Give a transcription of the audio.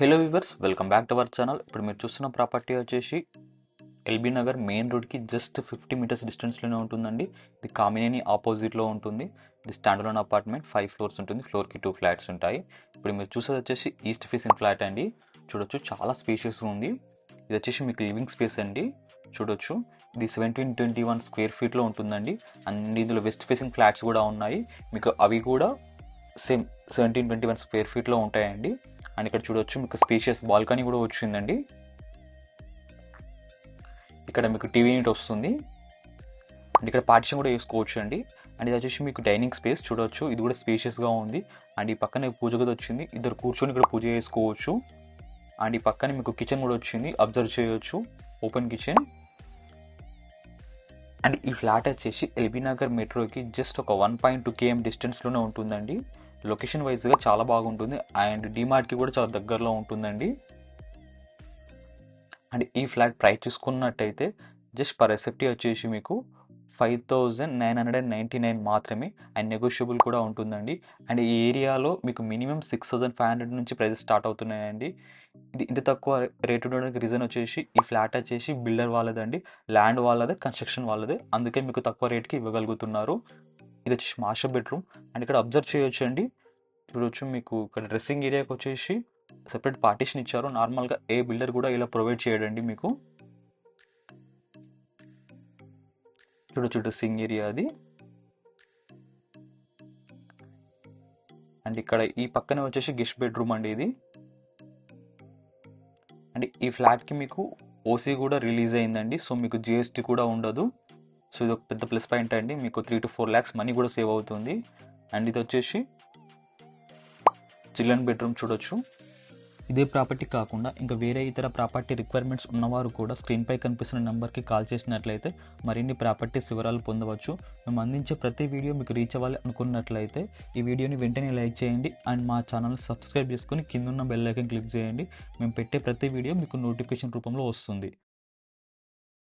Hello viewers, welcome back to our channel. ఇప్పుడు మీరు చూస్తున్న ప్రాపర్టీ వచ్చేసి ఎల్బీ నగర్ మెయిన్ రోడ్కి జస్ట్ 50 మీటర్స్ డిస్టెన్స్లోనే ఉంటుందండి. ఇది కామినేని ఆపోజిట్లో ఉంటుంది. ఇది స్టాండర్డ్ అపార్ట్మెంట్, 5 ఫ్లోర్స్ ఉంటుంది. ఫ్లోర్కి 2 ఫ్లాట్స్ ఉంటాయి. ఇప్పుడు మీరు చూసేది వచ్చేసి ఈస్ట్ ఫేసింగ్ ఫ్లాట్ అండి. చూడొచ్చు, చాలా స్పేషియస్గా ఉంది. ఇది వచ్చేసి మీకు లివింగ్ స్పేస్ అండి. చూడొచ్చు, ఇది 1721 స్క్వేర్ ఫీట్లో ఉంటుందండి. అండ్ ఇందులో వెస్ట్ ఫేసింగ్ ఫ్లాట్స్ కూడా ఉన్నాయి. మీకు అవి కూడా సేమ్ 1721 స్క్వేర్ ఫీట్లో ఉంటాయండి. అండ్ ఇక్కడ చూడొచ్చు, మీకు స్పేషియస్ బాల్కనీ కూడా వచ్చిందండి. ఇక్కడ మీకు టీవీ యూనిట్ వస్తుంది. అండ్ ఇక్కడ పార్టిషన్ కూడా వేసుకోవచ్చు అండి. అండ్ ఇది వచ్చేసి మీకు డైనింగ్ స్పేస్ చూడొచ్చు, ఇది కూడా స్పేషియస్గా ఉంది. అండ్ ఈ పక్కన పూజ గది వచ్చింది, ఇద్దరు కూర్చొని ఇక్కడ పూజ చేసుకోవచ్చు. అండ్ ఈ పక్కన మీకు కిచెన్ కూడా వచ్చింది, అబ్జర్వ్ చేయొచ్చు, ఓపెన్ కిచెన్. అండ్ ఈ ఫ్లాట్ వచ్చేసి ఎల్బీ నగర్ మెట్రోకి జస్ట్ ఒక 1.2 km డిస్టెన్స్లోనే ఉంటుందండి. లొకేషన్ వైజ్గా చాలా బాగుంటుంది. అండ్ డిమార్ట్కి కూడా చాలా దగ్గరలో ఉంటుందండి. అండ్ ఈ ఫ్లాట్ ప్రైస్ చూసుకున్నట్టయితే జస్ట్ పర్ ఎస్ఎఫ్టీ వచ్చేసి మీకు 5,999 మాత్రమే. అండ్ నెగోషియబుల్ కూడా ఉంటుందండి. అండ్ ఈ ఏరియాలో మీకు మినిమం 6,500 నుంచి ప్రైజెస్ స్టార్ట్ అవుతున్నాయండి. ఇది ఇంత తక్కువ రేట్ ఉండడానికి రీజన్ వచ్చేసి ఈ ఫ్లాట్ వచ్చేసి బిల్డర్ వాళ్ళదండి, ల్యాండ్ వాళ్ళదే, కన్స్ట్రక్షన్ వాళ్ళదే. అందుకే మీకు తక్కువ రేట్కి ఇవ్వగలుగుతున్నారు. ఇది వచ్చేసి మాస్టర్ బెడ్రూమ్. అండ్ ఇక్కడ అబ్జర్వ్ చేయొచ్చు అండి, చూడొచ్చు, మీకు ఇక్కడ డ్రెస్సింగ్ ఏరియాకి వచ్చేసి సెపరేట్ పార్టీషన్ ఇచ్చారు. నార్మల్గా ఏ బిల్డర్ కూడా ఇలా ప్రొవైడ్ చేయడండి మీకు. చూడొచ్చు డ్రెస్సింగ్ ఏరియా అది. అండ్ ఇక్కడ ఈ పక్కనే వచ్చేసి గెస్ట్ బెడ్రూమ్ అండి ఇది. అండ్ ఈ ఫ్లాట్కి మీకు ఓసీ కూడా రిలీజ్ అయిందండి. సో మీకు జిఎస్టీ కూడా ఉండదు. సో ఇది ఒక పెద్ద ప్లస్ పాయింట్ అండి. మీకు 3 to 4 lakhs మనీ కూడా సేవ్ అవుతుంది. అండ్ ఇది వచ్చేసి చిల్డ్రన్ బెడ్రూమ్ చూడొచ్చు. ఇదే ప్రాపర్టీ కాకుండా ఇంకా వేరే ఇతర ప్రాపర్టీ రిక్వైర్మెంట్స్ ఉన్నవారు కూడా స్క్రీన్పై కనిపిస్తున్న నెంబర్కి కాల్ చేసినట్లయితే మరిన్ని ప్రాపర్టీస్ వివరాలు పొందవచ్చు. మేము అందించే ప్రతి వీడియో మీకు రీచ్ అవ్వాలి అనుకున్నట్లయితే ఈ వీడియోని వెంటనే లైక్ చేయండి. అండ్ మా ఛానల్ సబ్స్క్రైబ్ చేసుకుని కిందున్న బెల్ ఐకాన్ క్లిక్ చేయండి. మేము పెట్టే ప్రతి వీడియో మీకు నోటిఫికేషన్ రూపంలో వస్తుంది.